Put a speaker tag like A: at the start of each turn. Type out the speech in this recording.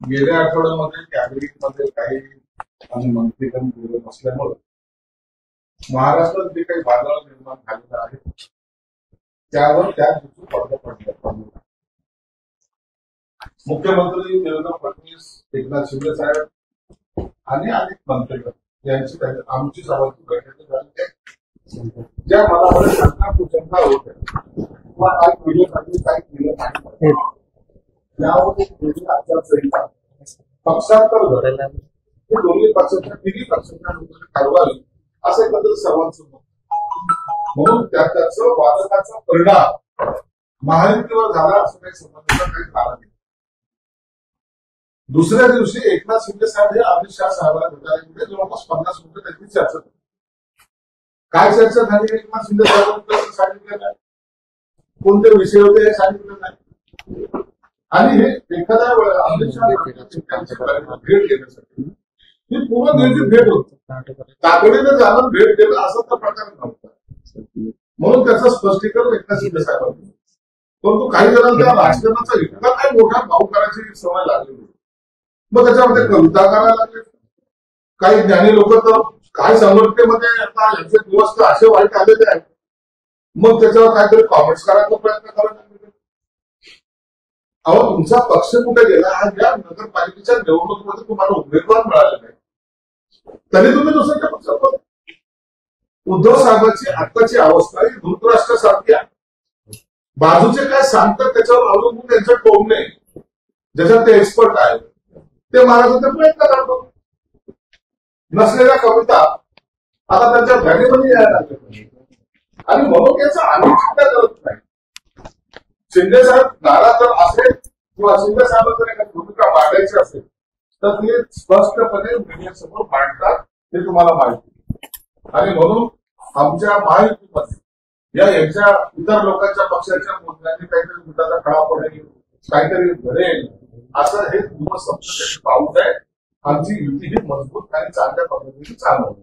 A: गेल्या आठवड्यामध्ये कॅबिनेटमध्ये काही आणि मंत्रीगण बोलत असल्यामुळे महाराष्ट्रात जे काही वादळ निर्माण झालेलं आहे त्यावर त्या दिवशी पडदा पडला. मुख्यमंत्री देवेंद्र फडणवीस, एकनाथ शिंदे साहेब आणि अनेक मंत्रीगण यांची आमची सर्वांची बैठक झाली, ज्या मनामध्ये शंका कुशंका होत्या किंवा काही व्हिडिओसाठी काही केलं नाही यावर एक वेगळी आचारसंहिता पक्षांतर घडवलं, हे दोन्ही पक्षाच्या तिन्ही पक्षांच्या लोकांनी ठरवावी असं एकत्र सर्वांचं मत. म्हणून त्याचा वादकाचा परिणाम महायुतीवर झाला असं काही समजण्याचं काही कारण नाही. दुसऱ्या दिवशी एकनाथ शिंदे साहेब हे अमित शाह साहेबांना भेटायला जवळपास 50 मिनिटं त्यांची चर्चा झाली. काय चर्चा झाली एकनाथ शिंदे साहेबांनी सांगितलं नाही, कोणते विषय होते हे सांगितलं नाही. आणि हे एखाद्या अमित शाह भेट घेण्यासाठी ही पूर्ण दिवशी भेट होती, तातडीने जाणून भेट देणं असा तर प्रकार नव्हता. म्हणून त्याचं स्पष्टीकरण एकनाथ शिंदे साहेबांनी. परंतु काही जणांना त्या राजकारणाचा इतका काही मोठा भाव करायची सवय लागली, मग त्याच्यामध्ये कविता करायला लागले. काही ज्ञानी लोक तर काय संघटनेमध्ये आता यांचे दिवस तर असे वाईट आलेले आहेत, मग त्याच्यावर काहीतरी कॉमेंट्स करायचा प्रयत्न करायला लागले. अहो, तुमचा पक्ष कुठे गेला? आज या नगरपालिकेच्या निवडणुकीमध्ये तुम्हाला उमेदवार मिळाले नाही, तरी तुम्ही दुसऱ्या पक्षात. उद्धव साहेबांची आत्ताची अवस्था ही धृतराष्ट्रासारखी आहे. बाजूचे काय सांगतात त्याच्यावर अवलंबून त्यांचं टोमणे, ज्याच्यात ते एक्सपर्ट आहे ते महाराजांचा प्रयत्न करतो. नसलेल्या कविता आता त्यांच्या घडीमध्ये यायला लागल्या आणि म्हणून याचा आम्ही चिंता करत नाही. शिंदे साहेब नाराज जर असेल किंवा शिंदे साहेब जर एखादी भूमिका मांडायची असेल तर ते स्पष्टपणे मीडियासमोर मांडतात, हे तुम्हाला माहिती. आणि म्हणून आमच्या महायुतीमध्ये यांच्या इतर लोकांच्या पक्षाच्या मुद्द्यांनी काहीतरी मुद्द्याचा खडा पडेल, काहीतरी घडेल असं हे दिवस पाऊस आहे. आमची युती ही मजबूत आणि चांगल्या पद्धतीने चालू आहे.